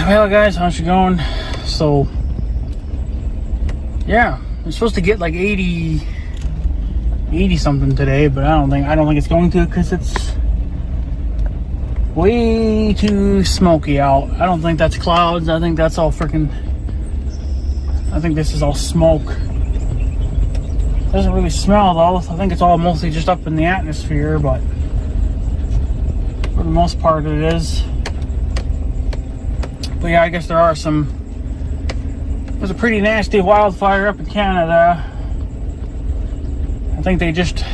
Well, guys, how's it going? So, yeah, I'm supposed to get like 80 something today, but I don't think it's going to, because it's way too smoky out. I don't think that's clouds. I think that's all freaking. I think this is all smoke. Doesn't really smell though. I think it's all mostly just up in the atmosphere, but for the most part it is. But yeah, I guess there's a pretty nasty wildfire up in Canada. I think they just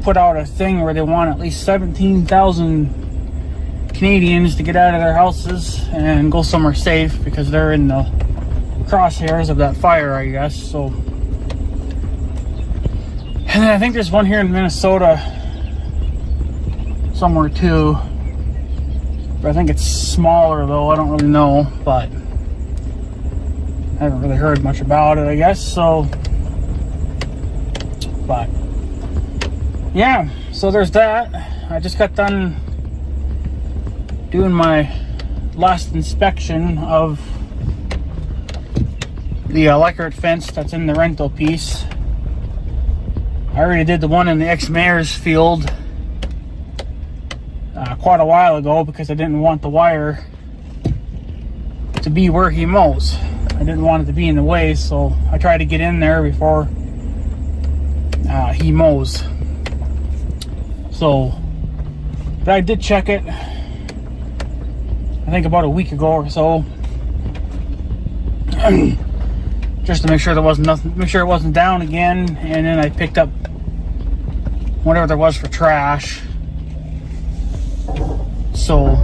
put out a thing where they want at least 17,000 Canadians to get out of their houses and go somewhere safe, because they're in the crosshairs of that fire, I guess. So, and then I think there's one here in Minnesota somewhere too, but I think it's smaller though. I don't really know, but I haven't really heard much about it, I guess. So, but yeah, so there's that. I just got done doing my last inspection of the electric fence that's in the rental piece. I already did the one in the ex-mayor's field quite a while ago, because I didn't want the wire to be where he mows. I didn't want it to be in the way, so I tried to get in there before he mows. So, but I did check it, I think about a week ago or so, just to make sure there wasn't nothing, make sure it wasn't down again. And then I picked up whatever there was for trash. So,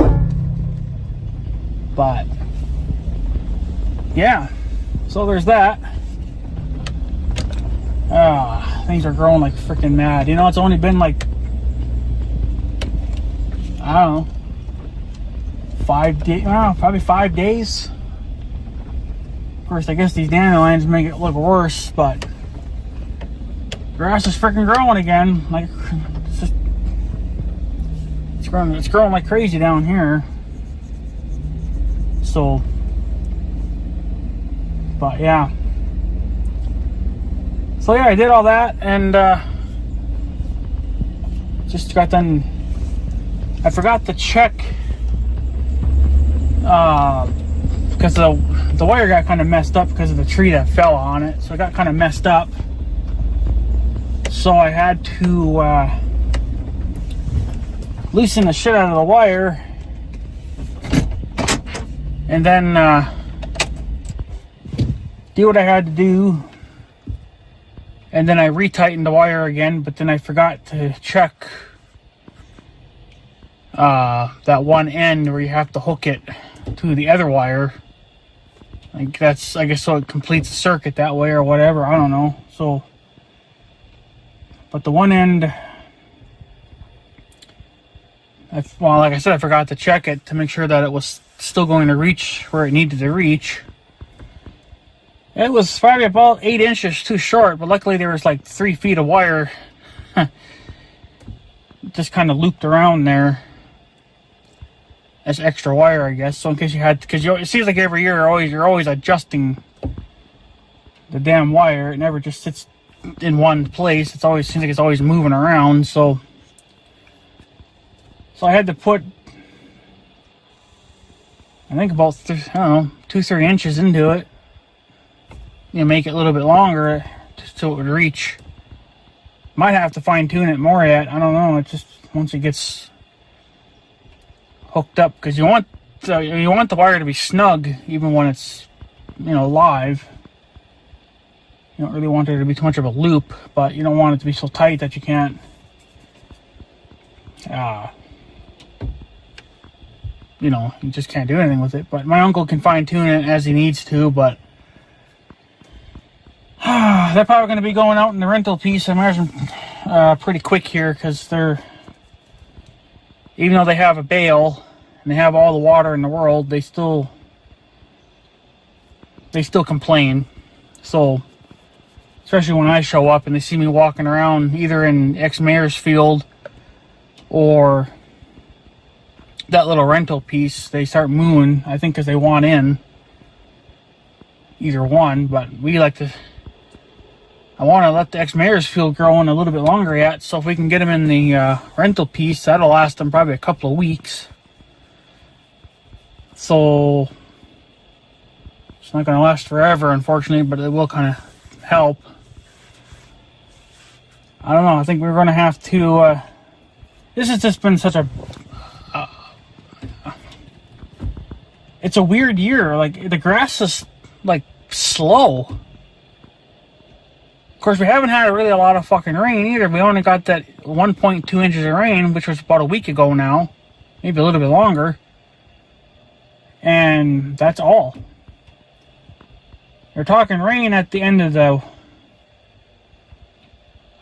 but yeah, so there's that. Things are growing like freaking mad. You know, it's only been like, I don't know, 5 days, probably 5 days. Of course, I guess these dandelions make it look worse, but grass is freaking growing again. Like, it's growing like crazy down here. So, but yeah. So yeah, I did all that, and just got done. I forgot to check because the wire got kind of messed up because of the tree that fell on it. So it got kind of messed up. So I had to loosen the shit out of the wire, and then do what I had to do. And then I retightened the wire again, but then I forgot to check that one end where you have to hook it to the other wire. Like, that's, I guess, so it completes the circuit that way or whatever. I don't know. So, but the one end, well, like I said, I forgot to check it to make sure that it was still going to reach where it needed to reach. It was probably about 8 inches too short, but luckily there was like 3 feet of wire just kind of looped around there as extra wire, I guess. So in case you had, because it seems like every year you're always adjusting the damn wire. It never just sits in one place. It always seems like it's always moving around. So I had to put, I think about 2-3 inches into it. You know, make it a little bit longer so it would reach. Might have to fine tune it more yet. I don't know. It's just once it gets hooked up, because you want the wire to be snug even when it's, you know, live. You don't really want there to be too much of a loop, but you don't want it to be so tight that you can't you know, you just can't do anything with it. But my uncle can fine tune it as he needs to. But they're probably going to be going out in the rental piece, I imagine, pretty quick here, because they're, even though they have a bale and they have all the water in the world, they still complain. So, especially when I show up and they see me walking around either in ex-mayor's field or that little rental piece, they start mooing, I think because they want in. Either one, but we like to... I want to let the ex-mayor's field grow in a little bit longer yet, so if we can get them in the rental piece, that'll last them probably a couple of weeks. So it's not going to last forever, unfortunately, but it will kind of help. I don't know. I think we're going to have to... this has just been such a... it's a weird year. Like, the grass is, like, slow. Of course, we haven't had really a lot of fucking rain either. We only got that 1.2 inches of rain, which was about a week ago now. Maybe a little bit longer. And that's all. They're talking rain at the end of the...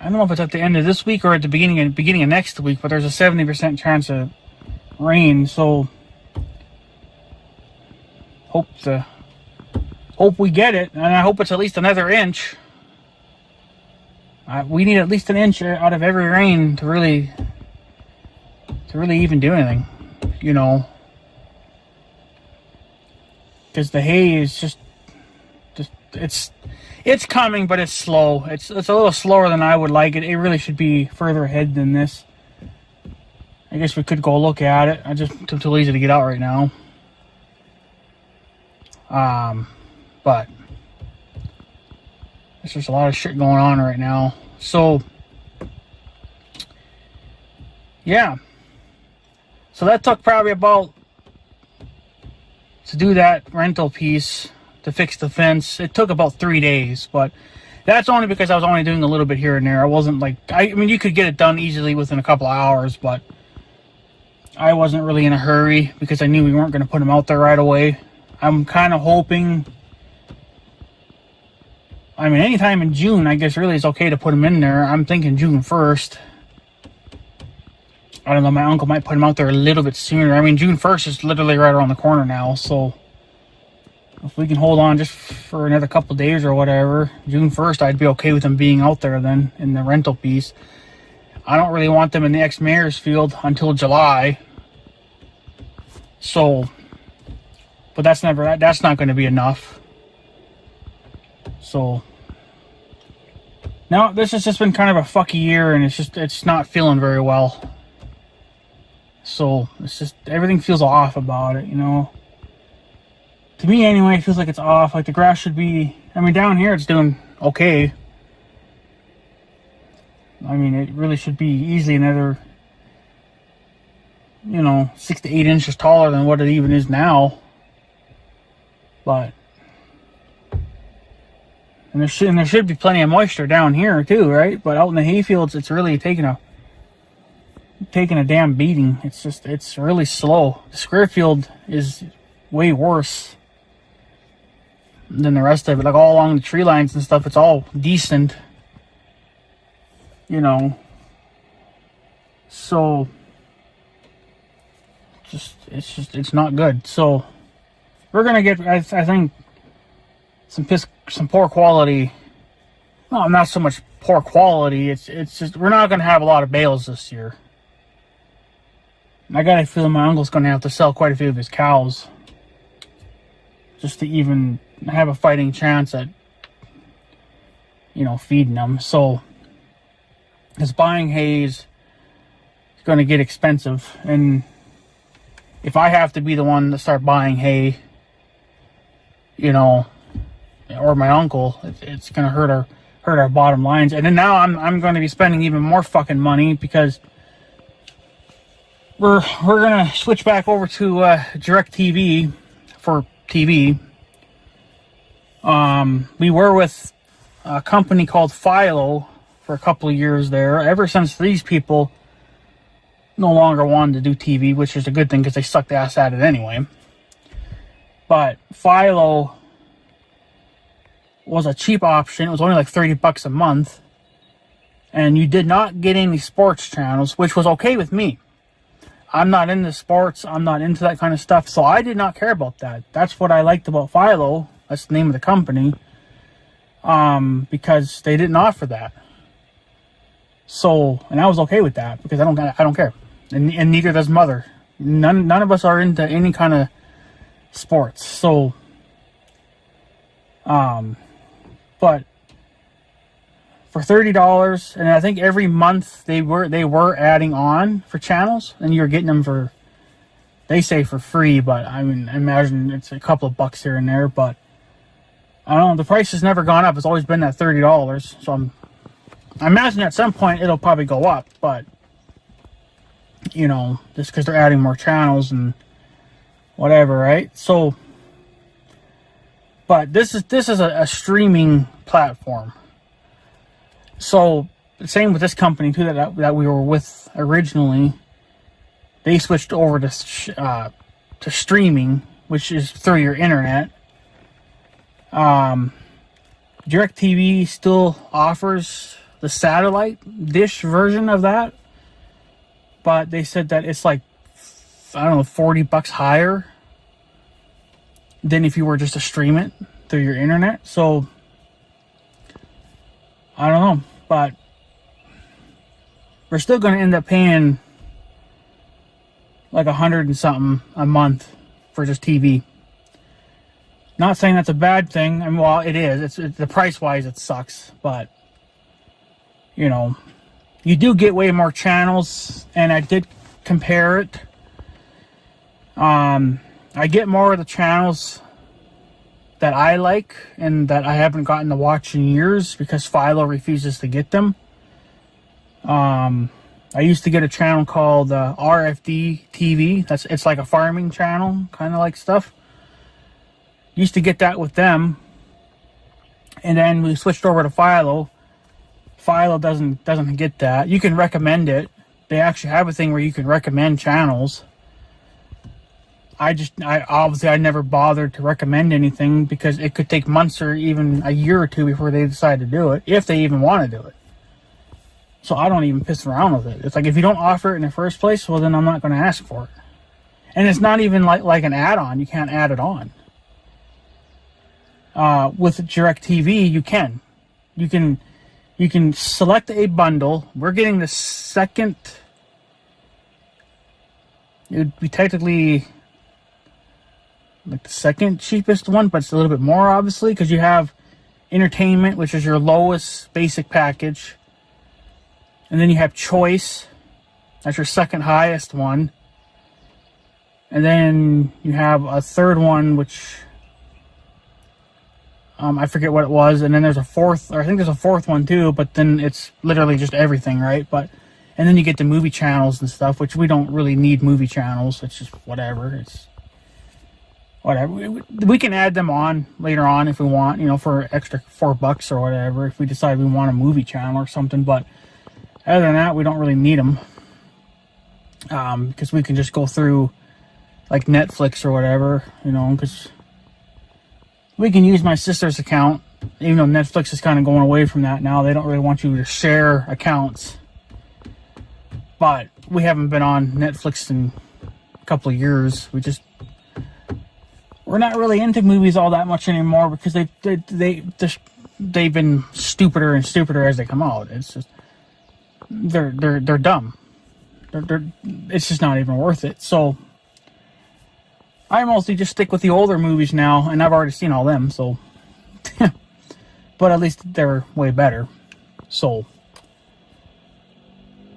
I don't know if it's at the end of this week or at the beginning of next week, but there's a 70% chance of rain, so hope we get it, and I hope it's at least another inch. We need at least an inch out of every rain to really even do anything, you know. Because the hay is just it's coming, but it's slow. It's a little slower than I would like it. It really should be further ahead than this. I guess we could go look at it. I'm too lazy to get out right now. But there's just a lot of shit going on right now. So, yeah. So that took probably about, to do that rental piece, to fix the fence, it took about 3 days, but that's only because I was only doing a little bit here and there. I wasn't like, I mean, you could get it done easily within a couple of hours, but I wasn't really in a hurry because I knew we weren't going to put them out there right away. I'm kind of hoping, I mean, anytime in June, I guess really it's okay to put them in there. I'm thinking June 1st. I don't know, my uncle might put them out there a little bit sooner. I mean, June 1st is literally right around the corner now, so if we can hold on just for another couple days or whatever, June 1st, I'd be okay with them being out there then in the rental piece. I don't really want them in the ex-mayor's field until July. So, but that's not going to be enough. So, now this has just been kind of a fucky year, and it's not feeling very well. So, it's just, everything feels off about it, you know. To me, anyway, it feels like it's off. Like, the grass should be... I mean, down here, it's doing okay. I mean, it really should be easily another, 6 to 8 inches taller than what it even is now. But... And there should be plenty of moisture down here, too, right? But out in the hayfields, it's really taking a damn beating. It's really slow. The square field is way worse than the rest of it. Like, all along the tree lines and stuff, it's all decent, so it's not good. So we're gonna get, I think, some poor quality. No, not so much poor quality, it's just we're not gonna have a lot of bales this year. I got a feeling my uncle's gonna have to sell quite a few of his cows just to even have a fighting chance at, feeding them. So, because buying hay is going to get expensive, and if I have to be the one to start buying hay, or my uncle, it's going to hurt our bottom lines. And then now I'm going to be spending even more fucking money because we're going to switch back over to DirecTV for TV. We were with a company called Philo for a couple of years there. Ever since these people no longer wanted to do TV, which is a good thing because they sucked ass at it anyway. But Philo was a cheap option. It was only like $30 a month. And you did not get any sports channels, which was okay with me. I'm not into sports. I'm not into that kind of stuff. So I did not care about that. That's what I liked about Philo. That's the name of the company. Because they didn't offer that. So, and I was okay with that because I don't care. And neither does Mother. None of us are into any kind of sports. So, but for $30, and I think every month they were adding on for channels, and you're getting them for, they say for free, but I mean, I imagine it's a couple of bucks here and there, but I don't know, the price has never gone up. It's always been that $30. So I imagine at some point it'll probably go up, but you know, just because they're adding more channels and whatever, right? So, but this is a streaming platform. So same with this company too that we were with originally. They switched over to streaming, which is through your internet. DirecTV still offers the satellite dish version of that, but they said that it's like, I don't know, $40 higher than if you were just to stream it through your internet. So I don't know, but we're still going to end up paying like $100 and something a month for just TV. Not saying that's a bad thing. I mean, well, it is. It's the price wise, it sucks, but you know, you do get way more channels, and I did compare it. I get more of the channels that I like and that I haven't gotten to watch in years because Philo refuses to get them. I used to get a channel called RFD TV. It's like a farming channel, kind of like stuff. Used to get that with them, and then we switched over to Philo. Philo doesn't get that. You can recommend it. They actually have a thing where you can recommend channels. I obviously I never bothered to recommend anything because it could take months or even a year or two before they decide to do it, if they even want to do it. So I don't even piss around with it. It's like, if you don't offer it in the first place, well, then I'm not going to ask for it. And it's not even like an add-on. You can't add it on. With DirecTV, you can. You can select a bundle. We're getting the second. It would be technically like the second cheapest one, but it's a little bit more, obviously, because you have entertainment, which is your lowest basic package. And then you have choice. That's your second highest one. And then you have a third one, which I forget what it was. And then there's a fourth, or I think there's a fourth one too, but then it's literally just everything, right? And then you get the movie channels and stuff, which we don't really need movie channels. It's just whatever. It's whatever. We can add them on later on if we want, you know, for extra $4 or whatever, if we decide we want a movie channel or something. But other than that, we don't really need them. Because we can just go through like Netflix or whatever, you know, because we can use my sister's account, even though Netflix is kind of going away from that now. They don't really want you to share accounts. But we haven't been on Netflix in a couple of years. We're not really into movies all that much anymore because they've been stupider and stupider as they come out. It's just they're dumb. It's just not even worth it. So I mostly just stick with the older movies now, and I've already seen all them. So, but at least they're way better. So,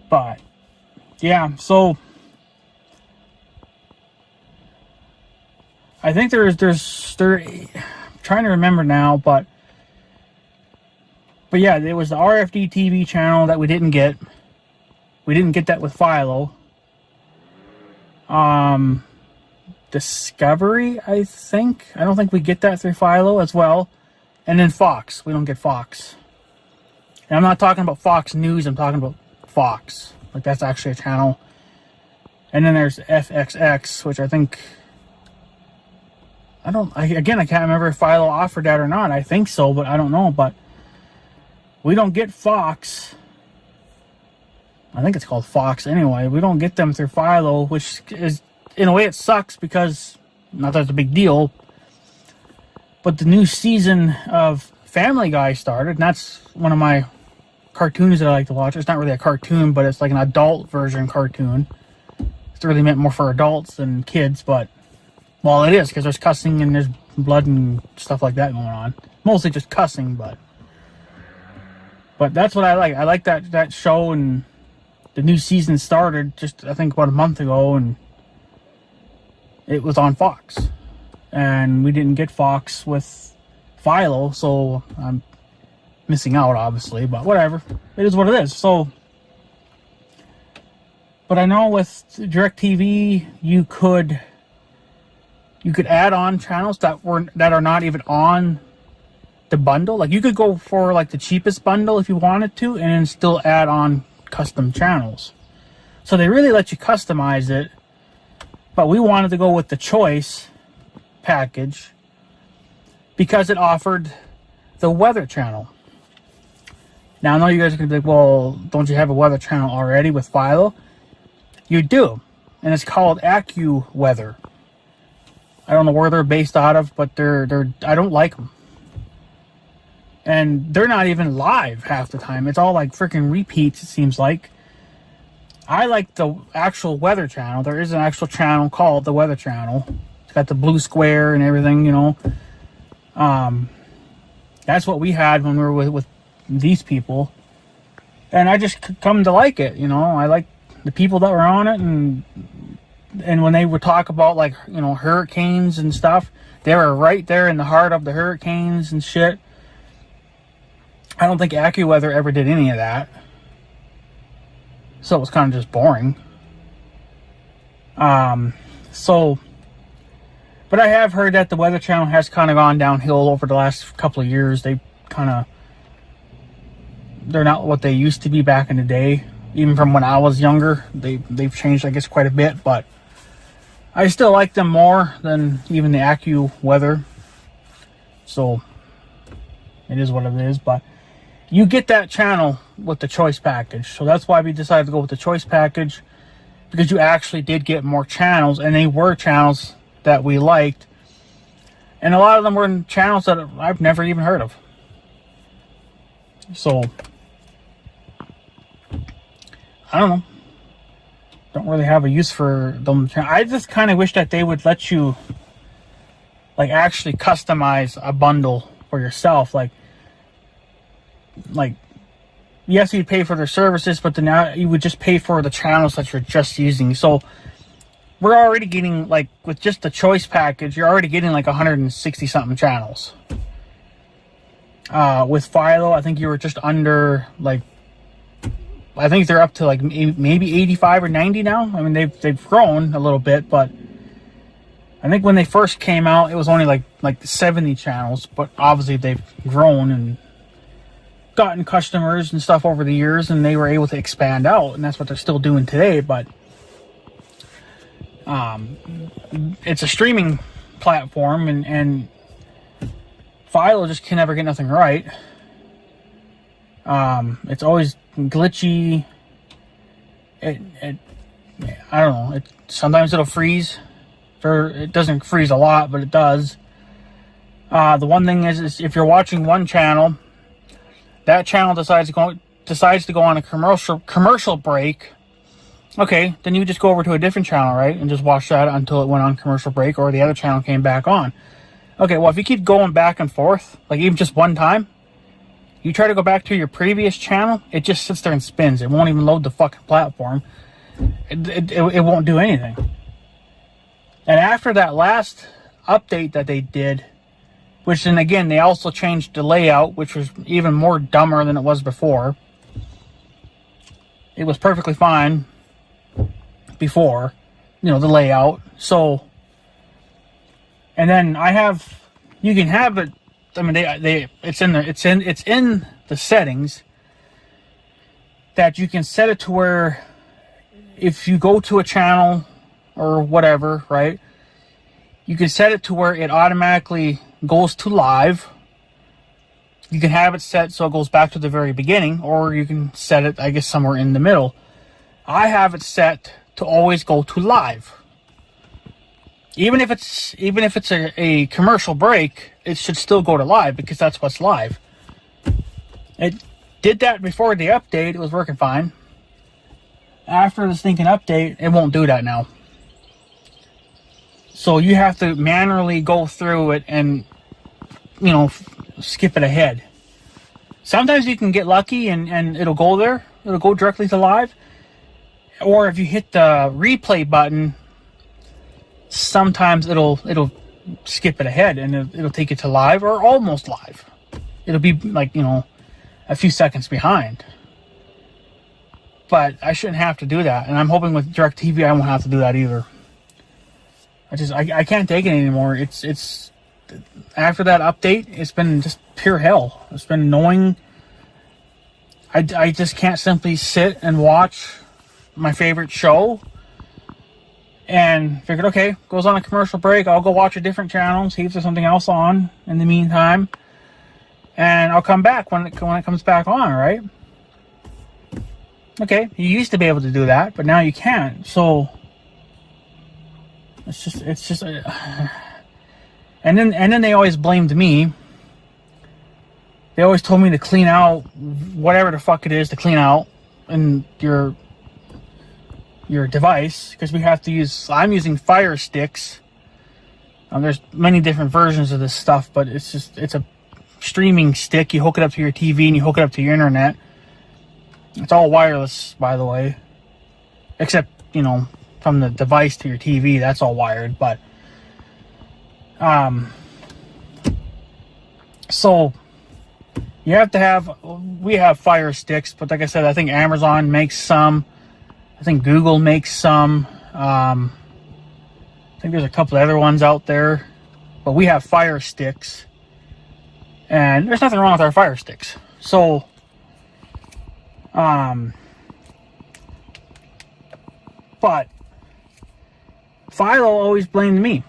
but yeah, so I think there's I'm trying to remember now, but yeah, there was the RFD TV channel that we didn't get. We didn't get that with Philo. Discovery, I think. I don't think we get that through Philo as well. And then Fox. We don't get Fox. And I'm not talking about Fox News. I'm talking about Fox. Like, that's actually a channel. And then there's FXX, which I think... I can't remember if Philo offered that or not. I think so, but I don't know. But we don't get Fox. I think it's called Fox anyway. We don't get them through Philo, which is, in a way, it sucks because, not that it's a big deal, but the new season of Family Guy started, and that's one of my cartoons that I like to watch. It's not really a cartoon, but it's like an adult version cartoon. really meant more for adults than kids, but, well, it is, because there's cussing and there's blood and stuff like that going on. Mostly just cussing, but that's what I like. I like that show, and the new season started just, I think, about a month ago, and it was on Fox. And we didn't get Fox with Philo, so I'm missing out, obviously, but whatever. It is what it is. So, but I know with DirecTV, you could add on channels that are not even on the bundle. Like, you could go for like the cheapest bundle if you wanted to, and then still add on custom channels. So they really let you customize it, but we wanted to go with the choice package because it offered the weather channel. Now, I know you guys are gonna be like, well, don't you have a weather channel already with Philo? You do, and it's called AccuWeather. I don't know where they're based out of, but they're I don't like them. And they're not even live half the time. It's all like freaking repeats, it seems like. I like the actual weather channel. There is an actual channel called the Weather Channel. It's got the blue square and everything, you know. That's what we had when we were with these people. And I just come to like it, you know. I like the people that were on it, and when they would talk about, like, you know, hurricanes and stuff, they were right there in the heart of the hurricanes and shit. I don't think AccuWeather ever did any of that. So it was kind of just boring. But I have heard that the Weather Channel has kind of gone downhill over the last couple of years. They're not what they used to be back in the day. Even from when I was younger, they've changed, I guess, quite a bit. But I still like them more than even the AccuWeather. So it is what it is. But you get that channel with the choice package. So that's why we decided to go with the choice package, because you actually did get more channels, and they were channels that we liked. And a lot of them were channels that I've never even heard of. So I don't know. Don't really have a use for them. I just kind of wish that they would let you, like, actually customize a bundle for yourself. Like, yes, you'd pay for their services, but then now you would just pay for the channels that you're just using. So we're already getting, like, with just the choice package, you're already getting like 160 something channels. With Philo, I think you were just under, like, I think they're up to like maybe 85 or 90 now. I mean, they've grown a little bit, but I think when they first came out, it was only like 70 channels. But obviously they've grown and gotten customers and stuff over the years, and they were able to expand out, and that's what they're still doing today. But it's a streaming platform, and Philo just can never get nothing right. It's always glitchy. I don't know. Sometimes it'll freeze. It doesn't freeze a lot, but it does. The one thing is if you're watching one channel, that channel decides to go on a commercial break. Okay, then you just go over to a different channel, right, and just watch that until it went on commercial break, or the other channel came back on. Okay, well, if you keep going back and forth, like even just one time, you try to go back to your previous channel, it just sits there and spins. It won't even load the fucking platform. It won't do anything. And after that last update that they did, which then again, they also changed the layout, which was even more dumber than it was before. It was perfectly fine before, you know, the layout. So, and then you can have it. I mean, it's in the settings that you can set it to where if you go to a channel or whatever, right, you can set it to where it automatically goes to live. You can have it set so it goes back to the very beginning, or you can set it, I guess, somewhere in the middle. I have it set to always go to live. Even if it's a commercial break, it should still go to live, because that's what's live. It did that before the update. It was working fine. after the stinking update, it won't do that now. So you have to manually go through it and, you know, skip it ahead. Sometimes you can get lucky and it'll go there. It'll go directly to live. Or if you hit the replay button, sometimes it'll skip it ahead and it'll take it to live or almost live. It'll be like, you know, a few seconds behind. But I shouldn't have to do that. And I'm hoping with DirecTV I won't have to do that either. I can't take it anymore. It's after that update, it's been just pure hell. It's been annoying. I just can't simply sit and watch my favorite show and figured, okay, goes on a commercial break, I'll go watch a different channel, see if there's something else on in the meantime, and I'll come back when it comes back on, right? Okay, you used to be able to do that, but now you can't. So it's just and then they always blamed me. They always told me to clean out whatever the fuck it is to clean out in your device, because we have to use, I'm using Fire Sticks. There's many different versions of this stuff, but it's a streaming stick. You hook it up to your TV and you hook it up to your internet. It's all wireless, by the way, except, you know, from the device to your TV, that's all wired. But so you have to have, we have Fire Sticks, but like I said, I think Amazon makes some. I think Google makes some. I think there's a couple other ones out there, but we have Fire Sticks, and there's nothing wrong with our Fire Sticks. So, but Philo always blamed me.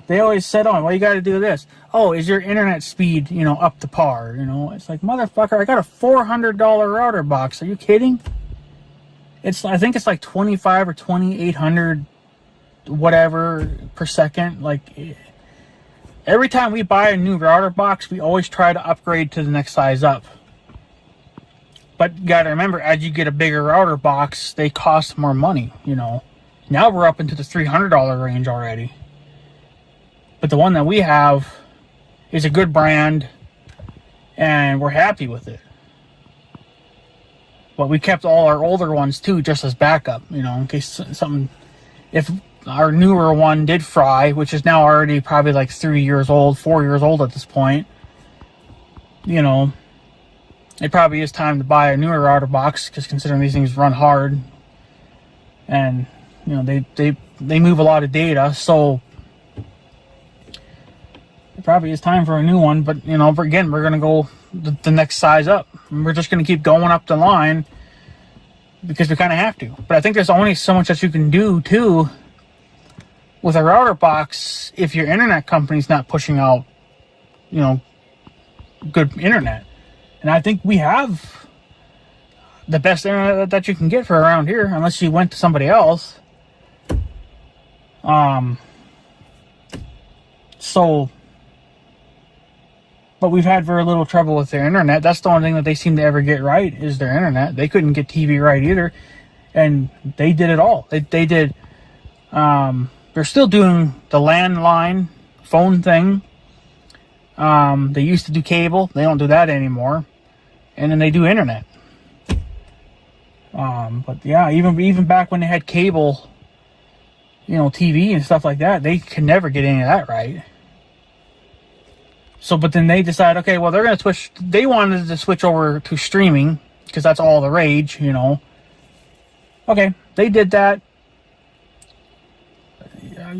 They always said, "Oh, well, you got to do this. Oh, is your internet speed, you know, up to par? You know, it's like, motherfucker, I got a $400 router box. Are you kidding?" I think it's like 25 or 2800 whatever per second. Like, every time we buy a new router box, we always try to upgrade to the next size up. But you gotta remember, as you get a bigger router box, they cost more money, you know. Now we're up into the $300 range already. But the one that we have is a good brand, and we're happy with it. But we kept all our older ones too, just as backup, you know, in case something, if our newer one did fry, which is now already probably like 4 years old at this point, you know, it probably is time to buy a newer router box, because considering these things run hard and, you know, they move a lot of data, so it probably is time for a new one. But, you know, again, we're going to go the next size up. We're just going to keep going up the line because we kind of have to. But I think there's only so much that you can do too with a router box if your internet company's not pushing out, you know, good internet. And I think we have the best internet that you can get for around here, unless you went to somebody else. But we've had very little trouble with their internet. That's the only thing that they seem to ever get right, is their internet. They couldn't get TV right either, and they did it all. They did. They're still doing the landline phone thing. They used to do cable. They don't do that anymore, and then they do internet. But yeah, even back when they had cable, you know, TV and stuff like that, they could never get any of that right. So, but then they decide, okay, well, they're going to switch. They wanted to switch over to streaming because that's all the rage, you know. Okay, they did that.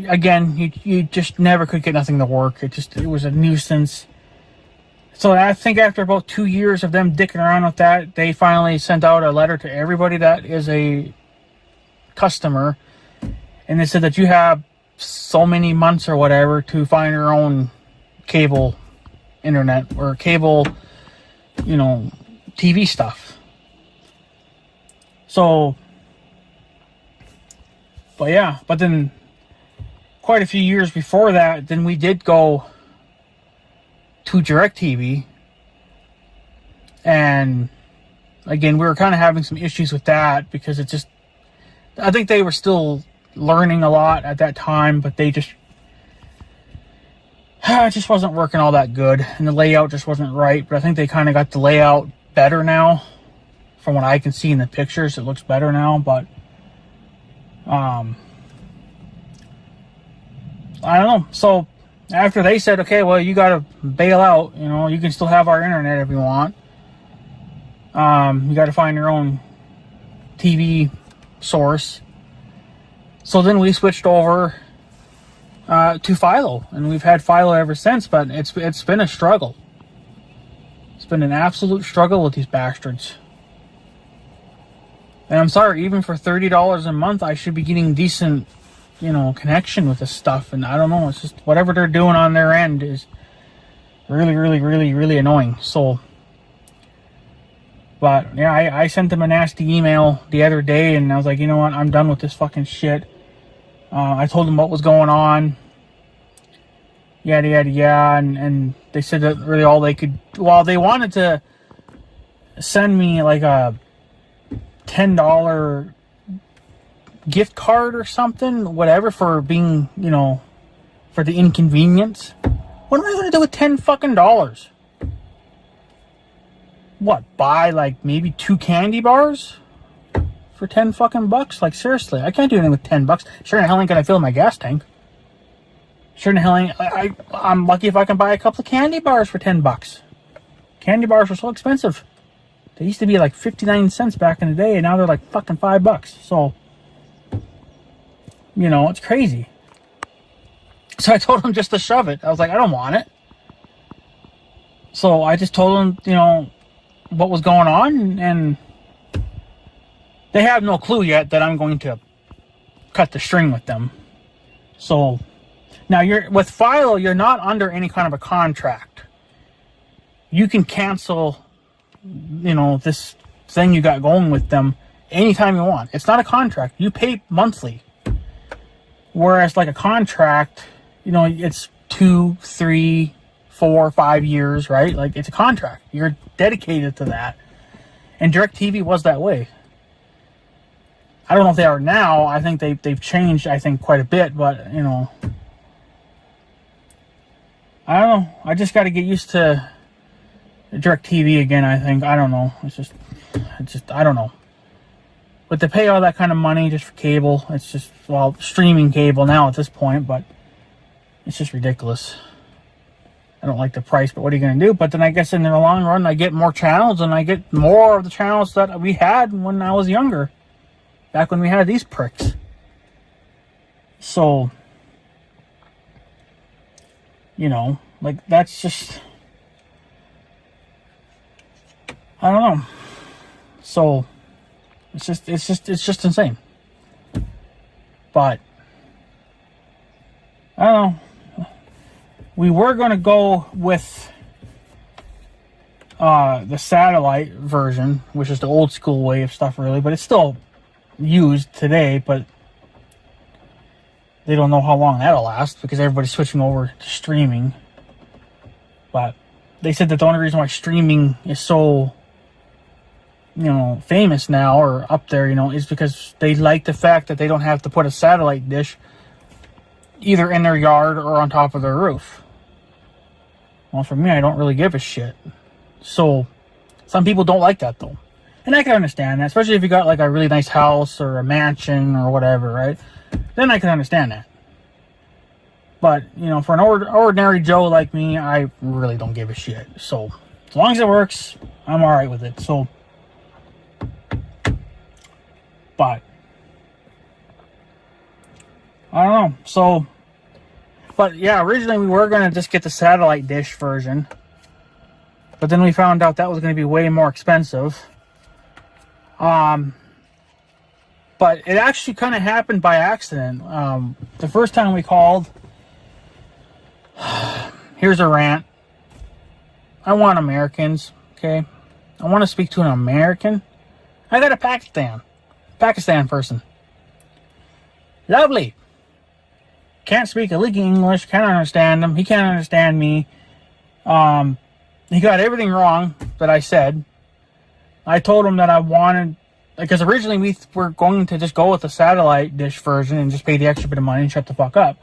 Again, you just never could get nothing to work. It was a nuisance. So I think after about 2 years of them dicking around with that, they finally sent out a letter to everybody that is a customer, and they said that you have so many months or whatever to find your own cable internet or cable, you know, TV stuff. So, but yeah, but then quite a few years before that, then we did go to DirecTV, and again, we were kind of having some issues with that because I think they were still learning a lot at that time, but they just it just wasn't working all that good, and the layout just wasn't right. But I think they kind of got the layout better now. From what I can see in the pictures, it looks better now. But I don't know. So after they said, okay, well, you got to bail out. You know, you can still have our internet if you want. You got to find your own TV source. So then we switched over to Philo, and we've had Philo ever since. But it's been a struggle. It's been an absolute struggle with these bastards. And I'm sorry, even for $30 a month, I should be getting decent, you know, connection with this stuff. And I don't know, it's just whatever they're doing on their end is really, really, really, really annoying. So, but yeah, I sent them a nasty email the other day, and I was like, you know what, I'm done with this fucking shit. I told them what was going on, yada yada yada, and they said that really all they could, well, they wanted to send me like a $10 gift card or something, whatever, for being, you know, for the inconvenience. What am I going to do with $10 fucking dollars? What, buy like maybe 2 candy bars for 10 fucking bucks? Like, seriously, I can't do anything with 10 bucks. Sure in hell ain't gonna fill my gas tank. Sure in hell ain't, I'm lucky if I can buy a couple of candy bars for 10 bucks. Candy bars are so expensive. They used to be like 59 cents back in the day, and now they're like fucking $5. So, you know, it's crazy. So I told them just to shove it. I was like, I don't want it. So I just told them, you know, what was going on, and they have no clue yet that I'm going to cut the string with them. So now you're with Philo, you're not under any kind of a contract. You can cancel, you know, this thing you got going with them anytime you want. It's not a contract. You pay monthly. Whereas like a contract, you know, it's 2, 3, 4, 5 years, right? Like, it's a contract. You're dedicated to that. And DirecTV was that way. I don't know if they are now. I think they've changed, I think, quite a bit. But, you know, I don't know. I just got to get used to DirecTV again, I think. I don't know. It's just, I don't know. But to pay all that kind of money just for cable, it's just, well, streaming cable now at this point, but it's just ridiculous. I don't like the price, but what are you going to do? But then I guess in the long run, I get more channels, and I get more of the channels that we had when I was younger. Back when we had these pricks. So, you know, like, that's just, I don't know. So, it's just insane. But, I don't know. We were going to go with the satellite version, which is the old school way of stuff, really. But it's still used today, but they don't know how long that'll last because everybody's switching over to streaming. But they said that the only reason why streaming is so, you know, famous now or up there, you know, is because they like the fact that they don't have to put a satellite dish either in their yard or on top of their roof. Well, for me, I don't really give a shit. So, some people don't like that, though. And I can understand that, especially if you got like a really nice house or a mansion or whatever, right? Then I can understand that. But, you know, for an ordinary Joe like me, I really don't give a shit. So, as long as it works, I'm alright with it. So, but, I don't know. So, but yeah, originally we were going to just get the satellite dish version. But then we found out that was going to be way more expensive. But it actually kind of happened by accident. The first time we called, here's a rant. I want Americans, okay? I want to speak to an American. I got a Pakistan person. Lovely. Can't speak a lick of English, can't understand him. He can't understand me. He got everything wrong that I said. I told him that I wanted because originally we were going to just go with the satellite dish version and just pay the extra bit of money and shut the fuck up.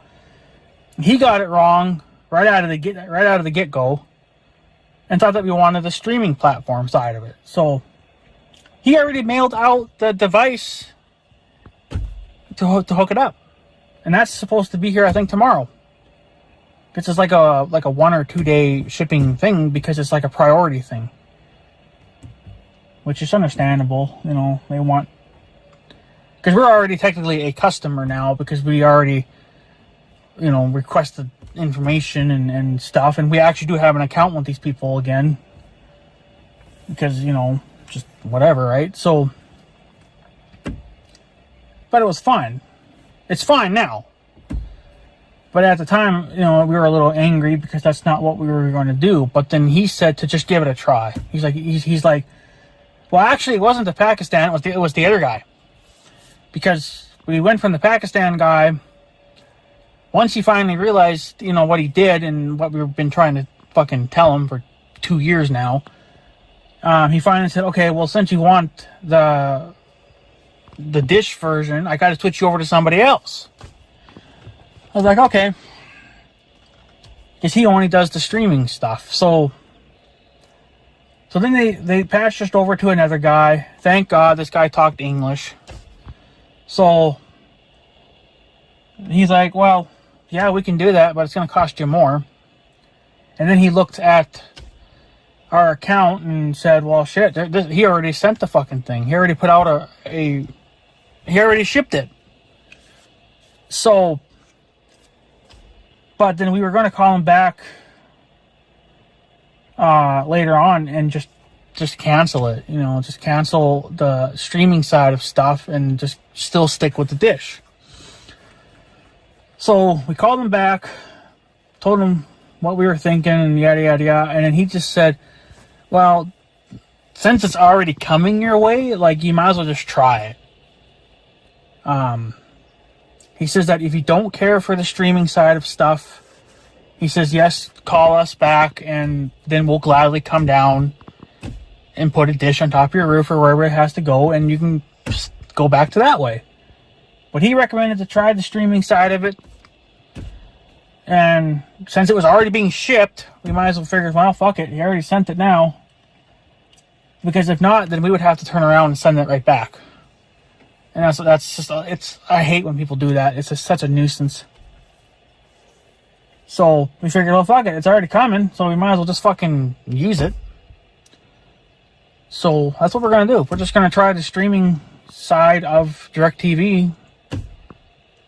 He got it wrong right out of the get go, and thought that we wanted the streaming platform side of it. So he already mailed out the device to hook it up, and that's supposed to be here, I think, tomorrow. This is like a 1 or 2 day shipping thing because it's like a priority thing, which is understandable. You know, they want, because we're already technically a customer now because we already, you know, requested information and stuff, and we actually do have an account with these people again because, you know, just whatever, right? So, but it was fine. It's fine now. But at the time, you know, we were a little angry because that's not what we were going to do. But then he said to just give it a try. He's like, well, actually, it wasn't the Pakistan. It was the other guy, because we went from the Pakistan guy. Once he finally realized, you know, what he did and what we've been trying to fucking tell him for 2 years now, he finally said, okay, well, since you want the dish version, I got to switch you over to somebody else. I was like, okay. Because he only does the streaming stuff. So then they passed us over to another guy. Thank God this guy talked English. So he's like, well, yeah, we can do that, but it's going to cost you more. And then he looked at our account and said, well, shit, he already sent the fucking thing. He already put out he already shipped it. So, but then we were going to call him back later on and just cancel it. You know, just cancel the streaming side of stuff and just still stick with the dish. So we called him back, told him what we were thinking and yada, yada, yada. And then he just said, well, since it's already coming your way, like, you might as well just try it. He says that if you don't care for the streaming side of stuff, he says, yes, call us back and then we'll gladly come down and put a dish on top of your roof or wherever it has to go, and you can just go back to that way. But he recommended to try the streaming side of it. And since it was already being shipped, we might as well figure, well, fuck it. He already sent it now. Because if not, then we would have to turn around and send it right back. And that's just, I hate when people do that. It's just such a nuisance. So we figured, well, fuck it. It's already coming. So we might as well just fucking use it. So that's what we're going to do. We're just going to try the streaming side of DirecTV.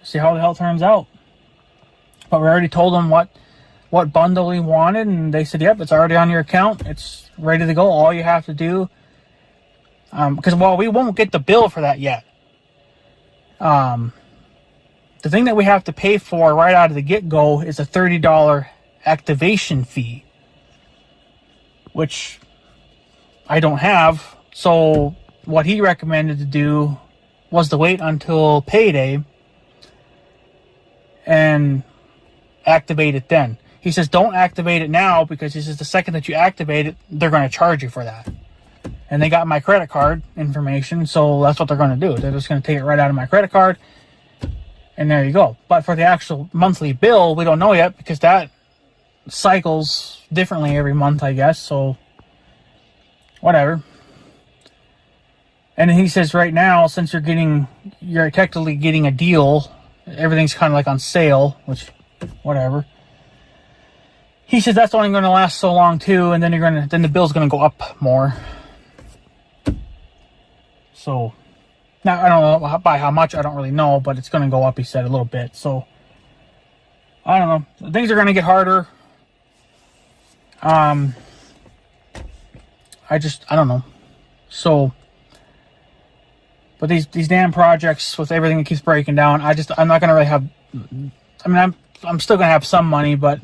See how the hell it turns out. But we already told them what bundle we wanted, and they said, yep, it's already on your account. It's ready to go. All you have to do, because, well, we won't get the bill for that yet. The thing that we have to pay for right out of the get-go is a $30 activation fee, which I don't have. So what he recommended to do was to wait until payday and activate it then. He says don't activate it now, because he says the second that you activate it, they're going to charge you for that. And they got my credit card information, so that's what they're going to do. They're just going to take it right out of my credit card, and there you go. But for the actual monthly bill, we don't know yet, because that cycles differently every month, I guess. So whatever. And he says right now, since you're technically getting a deal, everything's kind of like on sale, which, whatever. He says that's only going to last so long too, and then then the bill's going to go up more. So now I don't know by how much, I don't really know, but it's going to go up, he said, a little bit. So I don't know. Things are going to get harder. I don't know. So, but these damn projects with everything that keeps breaking down, I'm not going to really have, I mean, I'm still going to have some money, but,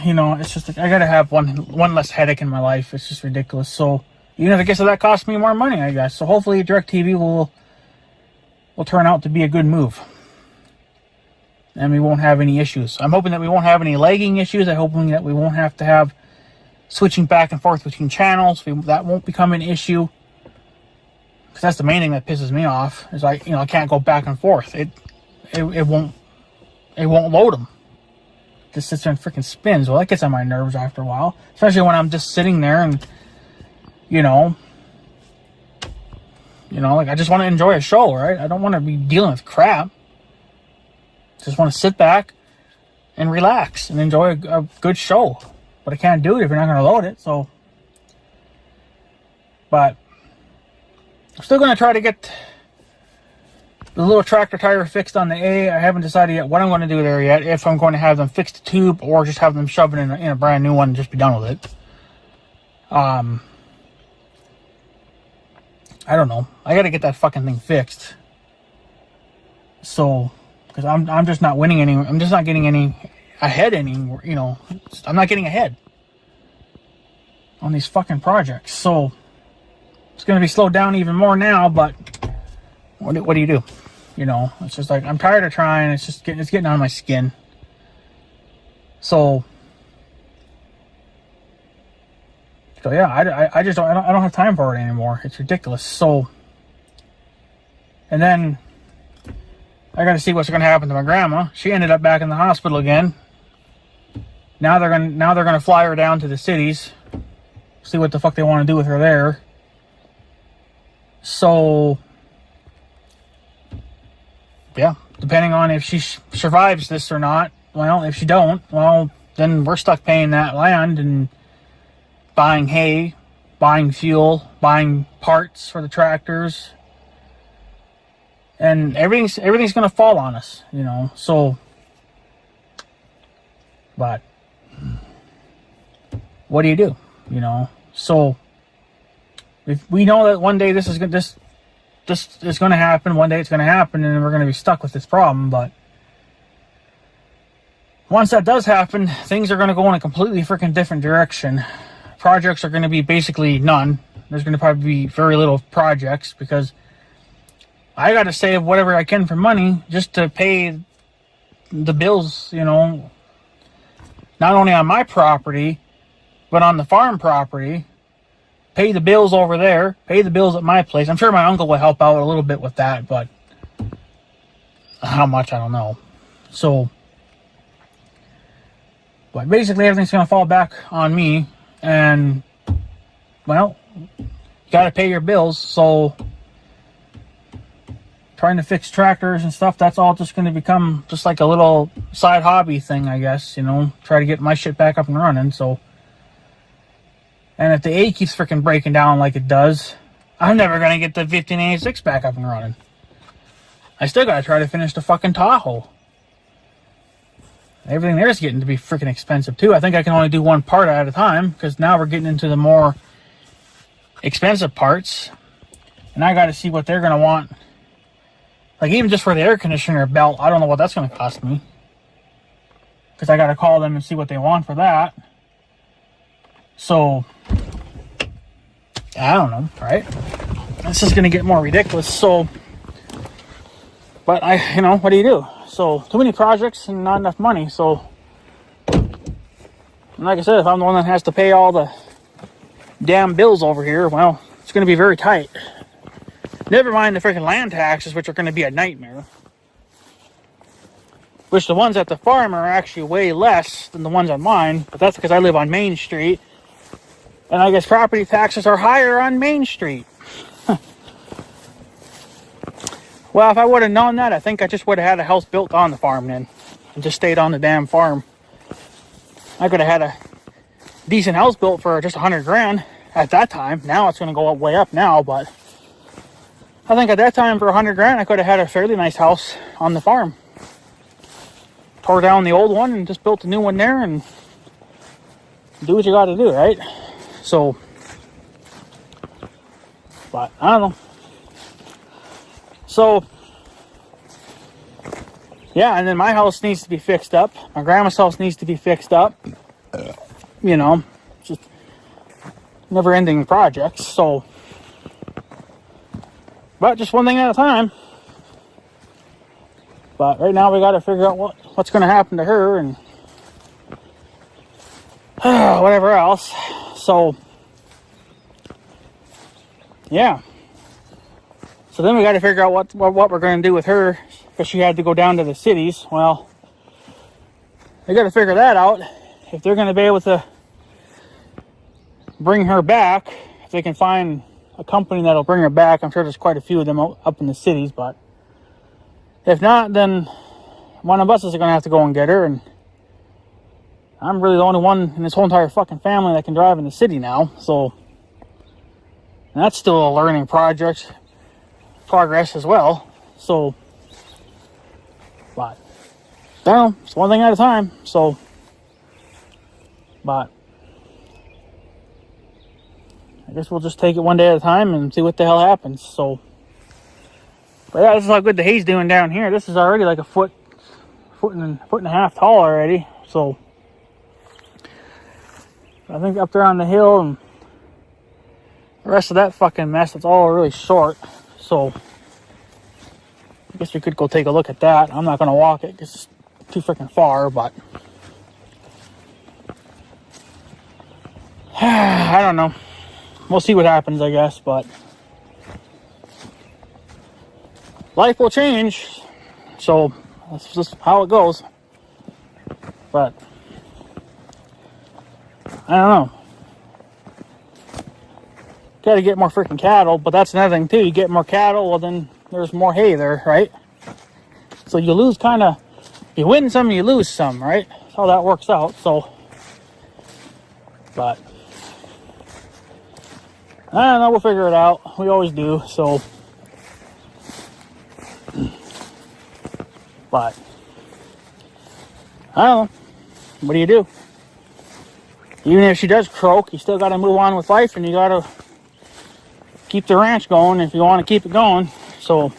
you know, it's just, I got to have one less headache in my life. It's just ridiculous. So, even if I guess that costs me more money, I guess. So hopefully DirecTV will turn out to be a good move. And we won't have any issues. I'm hoping that we won't have any lagging issues. I'm hoping that we won't have to have switching back and forth between channels. That won't become an issue. because that's the main thing that pisses me off. Is like, I can't go back and forth. It won't load them. It just sits there and freaking spins. Well, that gets on my nerves after a while, especially when I'm just sitting there and like I just want to enjoy a show, right? I don't want to be dealing with crap. Just want to sit back and relax and enjoy a good show. But I can't do it if you're not going to load it. So, but I'm still going to try to get the little tractor tire fixed on the A. I haven't decided yet what I'm going to do there yet. If I'm going to have them fix the tube or just have them shove it in a brand new one and just be done with it. I don't know. I got to get that fucking thing fixed. So, because I'm just not winning any. I'm just not getting any ahead anymore. I'm not getting ahead on these fucking projects. So it's going to be slowed down even more now. But what do you do? It's just like I'm tired of trying. It's getting on my skin. So yeah, I just don't have time for it anymore. It's ridiculous. So, and then I got to see what's going to happen to my grandma. She ended up back in the hospital again. Now they're gonna fly her down to the cities, see what the fuck they want to do with her there. So, yeah, depending on if she survives this or not. Well, if she don't, well, then we're stuck paying that land and buying hay, buying fuel, buying parts for the tractors, and everything's going to fall on us, So, but what do you do, So, if we know that one day this is going to happen, one day it's going to happen, and we're going to be stuck with this problem. But once that does happen, things are going to go in a completely freaking different direction. Projects are going to be basically none. There's going to probably be very little projects because I got to save whatever I can for money just to pay the bills, not only on my property, but on the farm property. Pay the bills over there, pay the bills at my place. I'm sure my uncle will help out a little bit with that, but how much, I don't know. So, but basically everything's going to fall back on me. And, well, you got to pay your bills. So, trying to fix tractors and stuff, that's all just going to become just like a little side hobby thing, I guess. Try to get my shit back up and running. So, and if the A keeps freaking breaking down like it does, I'm never going to get the 1586 back up and running. I still got to try to finish the fucking Tahoe. Everything there is getting to be freaking expensive too. I think I can only do one part at a time because now we're getting into the more expensive parts. And I got to see what they're going to want. Like even just for the air conditioner belt, I don't know what that's going to cost me. Because I got to call them and see what they want for that. So, I don't know, right? This is going to get more ridiculous. So, but what do you do? So, too many projects and not enough money. So, and like I said, if I'm the one that has to pay all the damn bills over here, well, it's going to be very tight. Never mind the freaking land taxes, which are going to be a nightmare. Which the ones at the farm are actually way less than the ones on mine. But that's because I live on Main Street. And I guess property taxes are higher on Main Street. Well, if I would have known that, I think I just would have had a house built on the farm then. And just stayed on the damn farm. I could have had a decent house built for just $100,000 at that time. Now it's going to go way up now, but I think at that time for $100,000 I could have had a fairly nice house on the farm. Tore down the old one and just built a new one there and do what you got to do, right? So, but I don't know. So, yeah, and then my house needs to be fixed up. My grandma's house needs to be fixed up. Just never-ending projects. So, but just one thing at a time. But right now we got to figure out what's going to happen to her and whatever else. So, yeah. So then we got to figure out what we're going to do with her, because she had to go down to the cities. Well, they got to figure that out. If they're going to be able to bring her back, if they can find a company that'll bring her back. I'm sure there's quite a few of them up in the cities, but if not, then one of us is going to have to go and get her, and I'm really the only one in this whole entire fucking family that can drive in the city now, so that's still a learning progress as well. So, but I don't know, it's one thing at a time. So, but I guess we'll just take it one day at a time and see what the hell happens. So, but yeah, this is how good the hay's doing down here. This is already like a foot and a half tall already. So I think up there on the hill and the rest of that fucking mess, it's all really short. So I guess we could go take a look at that. I'm not going to walk it because it's too freaking far, but I don't know. We'll see what happens, I guess, but life will change. So that's just how it goes. But I don't know. Got to get more freaking cattle, but that's another thing too. You get more cattle, well then there's more hay there, right? So you lose kind of, you win some, you lose some, right? That's how that works out. So, but I don't know. We'll figure it out. We always do. So, but I don't know. What do you do? Even if she does croak, you still got to move on with life, and you got to keep the ranch going if you want to keep it going. So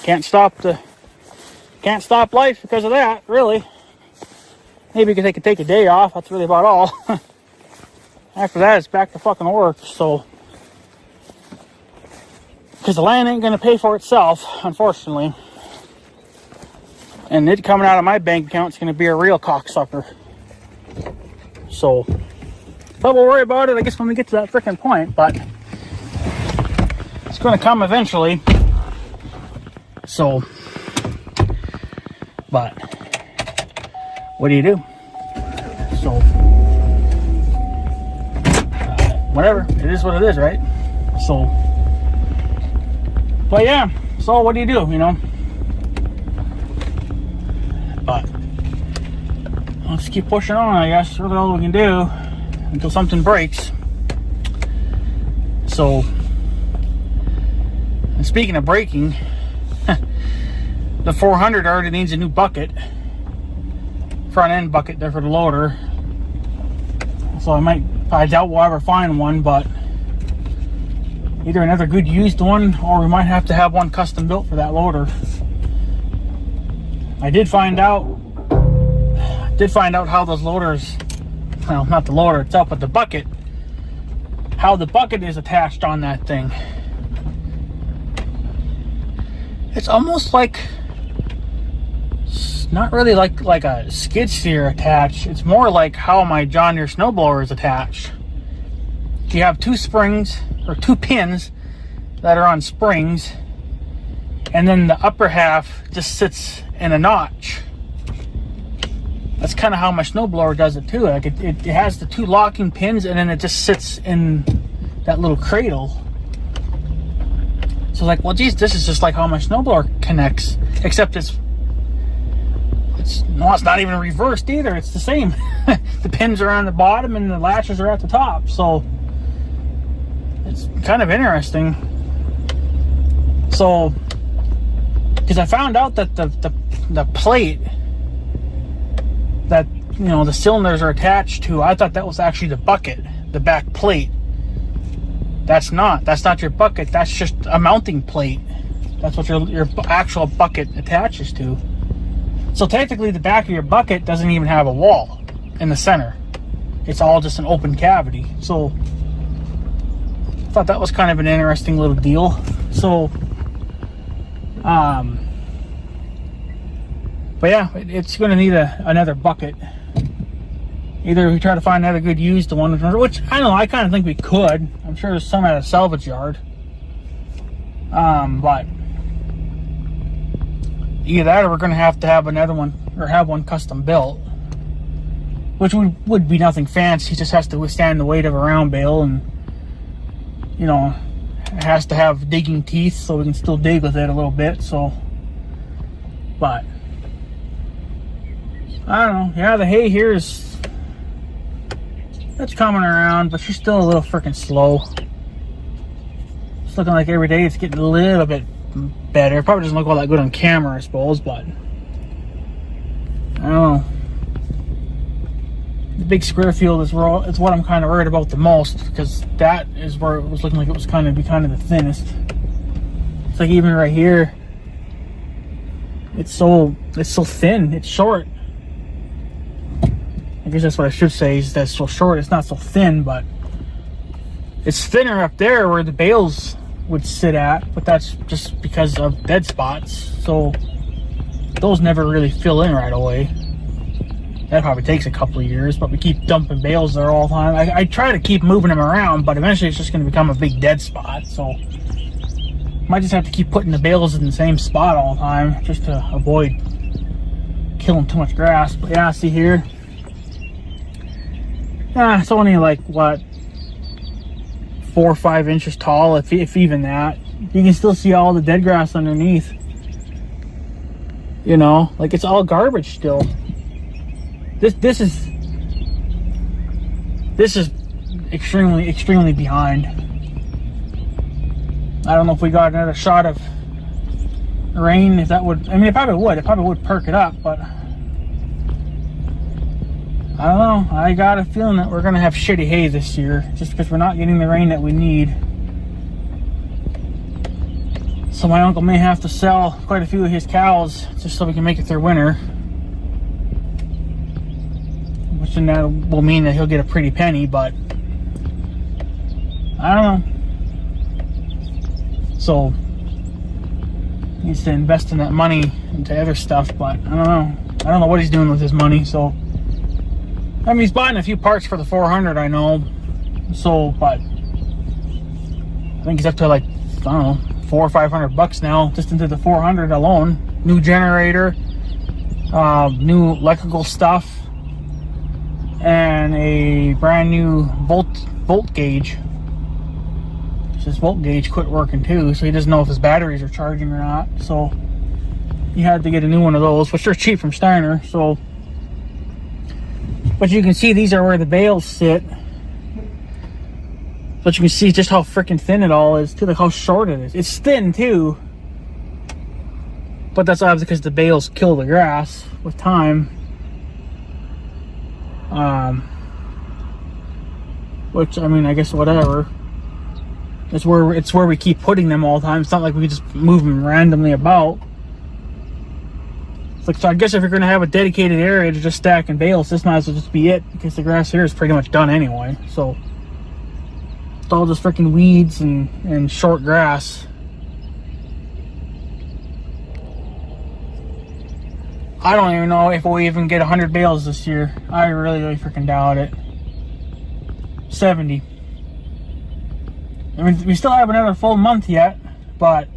can't stop life because of that, really. Maybe they could take a day off. That's really about all. After that, it's back to fucking work. So because the land ain't gonna pay for itself, unfortunately, and it coming out of my bank account is gonna be a real cocksucker. So, but we'll worry about it, I guess, when we get to that freaking point. But it's going to come eventually. So, but what do you do? So, whatever. It is what it is, right? So, but yeah. So, what do? You know? But let's keep pushing on, I guess. Really all we can do until something breaks. So, and speaking of breaking, the 400 already needs a new bucket. Front end bucket there for the loader. So I doubt we'll ever find one, but either another good used one, or we might have to have one custom built for that loader. I did find out how those loaders, well, not the loader itself, but the bucket, how the bucket is attached on that thing. It's almost like, not really like a skid steer attached. It's more like how my John Deere snowblower is attached. You have two springs, or two pins that are on springs, and then the upper half just sits in a notch. That's kind of how my snowblower does it too. Like it has the two locking pins, and then it just sits in that little cradle. So like, well, geez, this is just like how my snowblower connects, except it's not even reversed either. It's the same. The pins are on the bottom and the latches are at the top. So it's kind of interesting. So, because I found out that the plate that, you know, the cylinders are attached to, I thought that was actually the bucket, the back plate. That's not your bucket. That's just a mounting plate. That's what your actual bucket attaches to. So technically the back of your bucket doesn't even have a wall in the center. It's all just an open cavity. So I thought that was kind of an interesting little deal. So but yeah, it's going to need another bucket. Either we try to find another good used one, which I don't know, I kind of think we could. I'm sure there's some at a salvage yard. But either that or we're going to have another one, or have one custom built, which would be nothing fancy. It just has to withstand the weight of a round bale, and you know, it has to have digging teeth so we can still dig with it a little bit. So, but I don't know. Yeah, the hay here it's coming around, but she's still a little freaking slow. It's looking like every day it's getting a little bit better. Probably doesn't look all that good on camera, I suppose, but I don't know. The big square field is what I'm kind of worried about the most, because that is where it was looking like it was kind of the thinnest. It's like even right here, it's so thin, it's short. I guess that's what I should say, is that it's so short. It's not so thin, but it's thinner up there where the bales would sit at, but that's just because of dead spots. So those never really fill in right away. That probably takes a couple of years, but we keep dumping bales there all the time. I try to keep moving them around, but eventually it's just going to become a big dead spot. So might just have to keep putting the bales in the same spot all the time just to avoid killing too much grass. But yeah, see here, it's only like what, 4 or 5 inches tall, if even that. You can still see all the dead grass underneath. You know, like it's all garbage still. This is extremely behind. I don't know if we got another shot of rain, if that would, I mean, it probably would perk it up, but I don't know. I got a feeling that we're gonna have shitty hay this year, just because we're not getting the rain that we need. So my uncle may have to sell quite a few of his cows just so we can make it through winter. Which then that will mean that he'll get a pretty penny, but I don't know. So he needs to invest in that money into other stuff, but I don't know. I don't know what he's doing with his money. So I mean, he's buying a few parts for the 400, I know. So, but I think he's up to like, I don't know, $400 or $500 now, just into the 400 alone. New generator, new electrical stuff, and a brand new volt gauge. His volt gauge quit working too, so he doesn't know if his batteries are charging or not. So he had to get a new one of those, which are cheap from Steiner. So, but you can see these are where the bales sit. But you can see just how freaking thin it all is too, like how short it is. It's thin too, but that's obviously because the bales kill the grass with time. Which, I mean, I guess whatever. It's where we keep putting them all the time. It's not like we just move them randomly about. It's like, so I guess if you're going to have a dedicated area to just stacking bales, this might as well just be it, because the grass here is pretty much done anyway. So it's all just freaking weeds and short grass. I don't even know if we'll even get 100 bales this year. I really freaking doubt it. 70. I mean, we still have another full month yet, but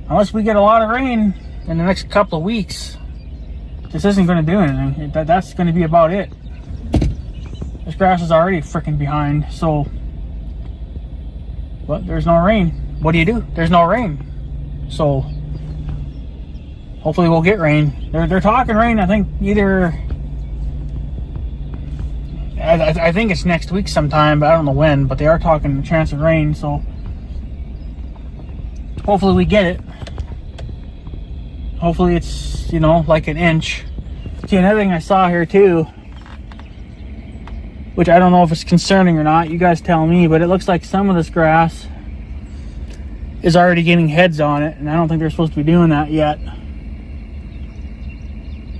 unless we get a lot of rain in the next couple of weeks, this isn't going to do anything. That's going to be about it. This grass is already freaking behind, so, but there's no rain. What do? There's no rain. So hopefully we'll get rain. They're talking rain, I think either, I think it's next week sometime, but I don't know when, but they are talking a chance of rain, so hopefully we get it. Hopefully it's, you know, like an inch. See, another thing I saw here too, which I don't know if it's concerning or not, you guys tell me, but it looks like some of this grass is already getting heads on it, and I don't think they're supposed to be doing that yet.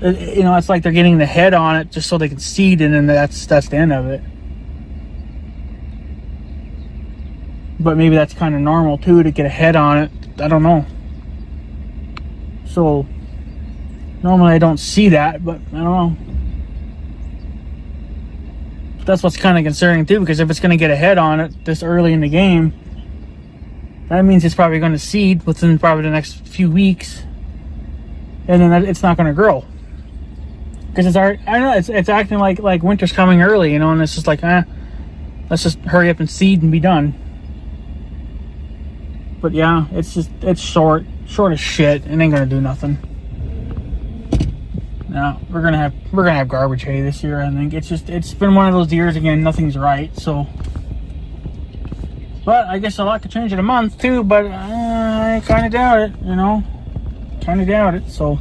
You know, it's like they're getting the head on it just so they can seed, and then that's the end of it. But maybe that's kind of normal too, to get a head on it. I don't know. So normally I don't see that, but I don't know. That's what's kind of concerning too, because if it's going to get a head on it this early in the game, that means it's probably going to seed within probably the next few weeks, and then it's not going to grow because it's already, I don't know, it's acting like winter's coming early, you know, and it's just like, let's just hurry up and seed and be done. But yeah, it's short as shit, and ain't gonna do nothing. No, we're gonna have garbage hay this year. I think it's been one of those years again. Nothing's right, so. But I guess a lot could change in a month too. But I kind of doubt it. You know, kind of doubt it. So.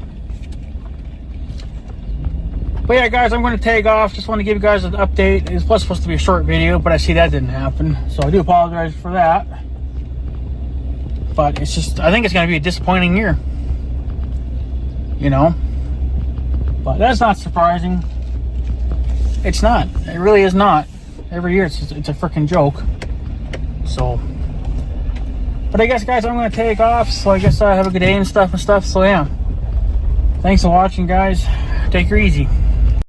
But yeah, guys, I'm going to take off. Just want to give you guys an update. It was supposed to be a short video, but I see that didn't happen. So I do apologize for that. But it's just, I think it's going to be a disappointing year. You know? But that's not surprising. It's not. It really is not. Every year it's a freaking joke. So. But I guess, guys, I'm going to take off. So I guess I have a good day and stuff. So yeah. Thanks for watching, guys. Take her easy.